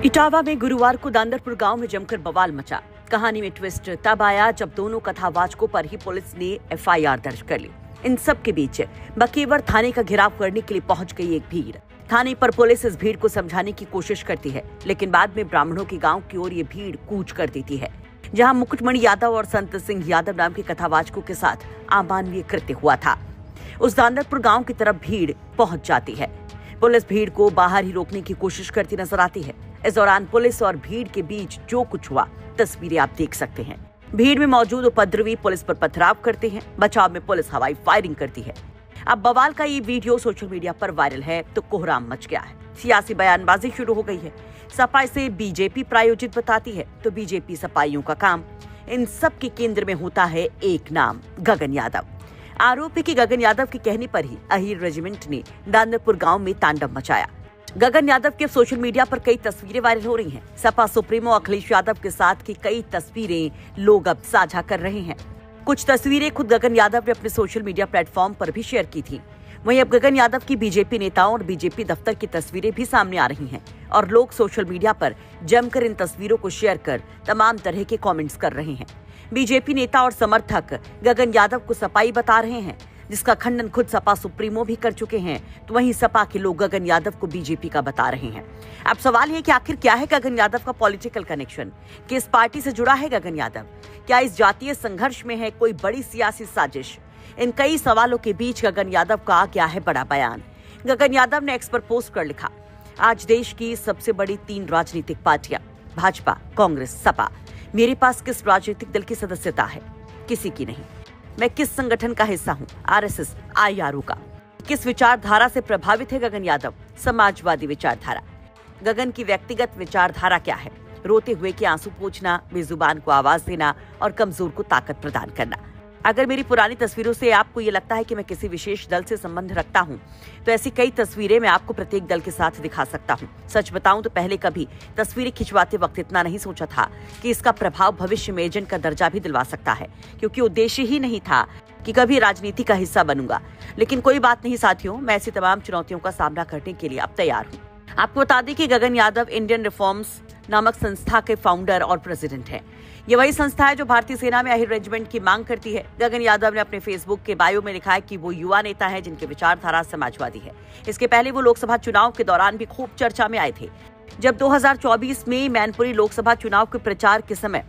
इटावा में गुरुवार को दांदरपुर गांव में जमकर बवाल मचा। कहानी में ट्विस्ट तब आया जब दोनों कथावाचकों पर ही पुलिस ने एफआईआर दर्ज कर ली। इन सब के बीच बकेवर थाने का घेराव करने के लिए पहुंच गई एक भीड़। थाने पर पुलिस इस भीड़ को समझाने की कोशिश करती है, लेकिन बाद में ब्राह्मणों के गांव की ओर ये भीड़ कूच कर देती है, जहां मुकुटमणि यादव और संत सिंह यादव नाम के कथावाचकों के साथ अमानवीय कृत्य हुआ था। उस दांदरपुर गांव की तरफ भीड़ पहुंच जाती है। पुलिस भीड़ को बाहर ही रोकने की कोशिश करती नजर आती है। इस दौरान पुलिस और भीड़ के बीच जो कुछ हुआ, तस्वीरें आप देख सकते हैं। भीड़ में मौजूद उपद्रवी पुलिस पर पथराव करते हैं। बचाव में पुलिस हवाई फायरिंग करती है। अब बवाल का ये वीडियो सोशल मीडिया पर वायरल है तो कोहराम मच गया है। सियासी बयानबाजी शुरू हो गई है। सपा इसे बीजेपी प्रायोजित बताती है तो बीजेपी सपाइयों का काम। इन सब के केंद्र में होता है एक नाम, गगन यादव। आरोप है कि गगन यादव के कहने पर ही अहीर रेजिमेंट ने दांदरपुर गांव में तांडव मचाया। गगन यादव के सोशल मीडिया पर कई तस्वीरें वायरल हो रही हैं। सपा सुप्रीमो अखिलेश यादव के साथ की कई तस्वीरें लोग अब साझा कर रहे हैं। कुछ तस्वीरें खुद गगन यादव ने अपने सोशल मीडिया प्लेटफॉर्म पर भी शेयर की थी। वहीं अब गगन यादव की बीजेपी नेताओं और बीजेपी दफ्तर की तस्वीरें भी सामने आ रही हैं और लोग सोशल मीडिया पर जमकर इन तस्वीरों को शेयर कर तमाम तरह के कमेंट्स कर रहे हैं। बीजेपी नेता और समर्थक गगन यादव को सपाई बता रहे हैं, जिसका खंडन खुद सपा सुप्रीमो भी कर चुके हैं, तो वहीं सपा के लोग गगन यादव को बीजेपी का बता रहे हैं। अब सवाल है कि आखिर क्या है गगन यादव का पॉलिटिकल कनेक्शन? किस पार्टी से जुड़ा है गगन यादव? क्या इस जातीय संघर्ष में है कोई बड़ी सियासी साजिश? इन कई सवालों के बीच गगन यादव का क्या है बड़ा बयान। गगन यादव ने एक्स पर पोस्ट कर लिखा, आज देश की सबसे बड़ी 3 राजनीतिक पार्टियां भाजपा, कांग्रेस, सपा। मेरे पास किस राजनीतिक दल की सदस्यता है? किसी की नहीं। मैं किस संगठन का हिस्सा हूँ? आरएसएस, आईआरओ का। किस विचारधारा से प्रभावित है गगन यादव? समाजवादी विचारधारा। गगन की व्यक्तिगत विचारधारा क्या है? रोते हुए के आंसू पोंछना, बेजुबान को आवाज देना और कमजोर को ताकत प्रदान करना। अगर मेरी पुरानी तस्वीरों से आपको ये लगता है कि मैं किसी विशेष दल से संबंध रखता हूँ, तो ऐसी कई तस्वीरें मैं आपको प्रत्येक दल के साथ दिखा सकता हूँ। सच बताऊं तो पहले कभी तस्वीरें खिंचवाते वक्त इतना नहीं सोचा था कि इसका प्रभाव भविष्य में एजेंट का दर्जा भी दिलवा सकता है, क्योंकि उद्देश्य ही नहीं था कि कभी राजनीति का हिस्सा बनूंगा। लेकिन कोई बात नहीं साथियों, मैं ऐसी तमाम चुनौतियों का सामना करने के लिए अब तैयार हूँ। आपको बता दें कि गगन यादव इंडियन रिफॉर्म्स नामक संस्था के फाउंडर और प्रेसिडेंट हैं। ये वही संस्था है जो भारतीय सेना में अहीर रेजिमेंट की मांग करती है। गगन यादव ने अपने फेसबुक के बायो में लिखा है कि वो युवा नेता है जिनकी विचारधारा समाजवादी है। इसके पहले वो लोकसभा चुनाव के दौरान भी खूब चर्चा में आए थे। जब 2024 में मैनपुरी लोकसभा चुनाव के प्रचार के समय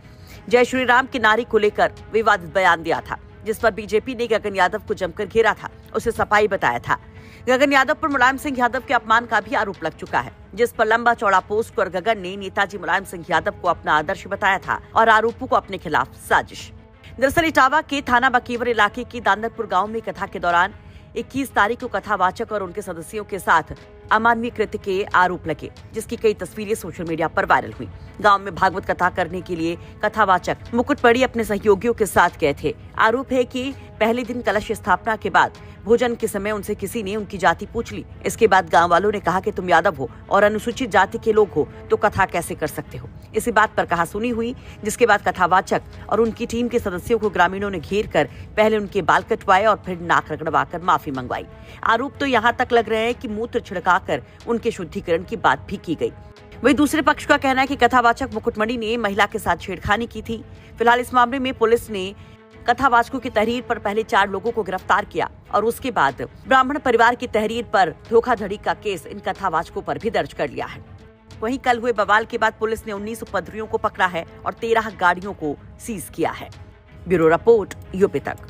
जय श्री राम के नारे को लेकर विवादित बयान दिया था, जिस पर बीजेपी ने गगन यादव को जमकर घेरा था, उसे सपाई बताया था। गगन यादव पर मुलायम सिंह यादव के अपमान का भी आरोप लग चुका है, जिस पर लंबा चौड़ा पोस्ट कर गगन ने नेताजी मुलायम सिंह यादव को अपना आदर्श बताया था और आरोपों को अपने खिलाफ साजिश। दरअसल इटावा के थाना बकेवर इलाके के दांदरपुर गांव में कथा के दौरान 21 तारीख को कथावाचक और उनके सदस्यों के साथ अमानवीय कृत्य के आरोप लगे, जिसकी कई तस्वीरें सोशल मीडिया पर वायरल हुई। गांव में भागवत कथा करने के लिए कथावाचक मुकुटमणि अपने सहयोगियों के साथ गए थे। आरोप है कि पहले दिन कलश स्थापना के बाद भोजन के समय उनसे किसी ने उनकी जाति पूछ ली। इसके बाद गांव वालों ने कहा कि तुम यादव हो और अनुसूचित जाति के लोग हो तो कथा कैसे कर सकते हो। इसी बात पर कहासुनी हुई, जिसके बाद कथावाचक और उनकी टीम के सदस्यों को ग्रामीणों ने घेर कर पहले उनके बाल कटवाए और फिर नाक रगड़वा कर माफी मंगवाई। आरोप तो यहाँ तक लग रहे हैं कि मूत्र छिड़काकर उनके शुद्धिकरण की बात भी की गई। वहीं दूसरे पक्ष का कहना है कि कथावाचक मुकुटमणि ने महिला के साथ छेड़खानी की थी। फिलहाल इस मामले में पुलिस ने कथावाचकों की तहरीर पर पहले 4 लोगों को गिरफ्तार किया और उसके बाद ब्राह्मण परिवार की तहरीर पर धोखाधड़ी का केस इन कथावाचकों पर भी दर्ज कर लिया है। वहीं कल हुए बवाल के बाद पुलिस ने 19 उपद्रवियों को पकड़ा है और 13 गाड़ियों को सीज किया है। ब्यूरो रिपोर्ट, यूपी तक।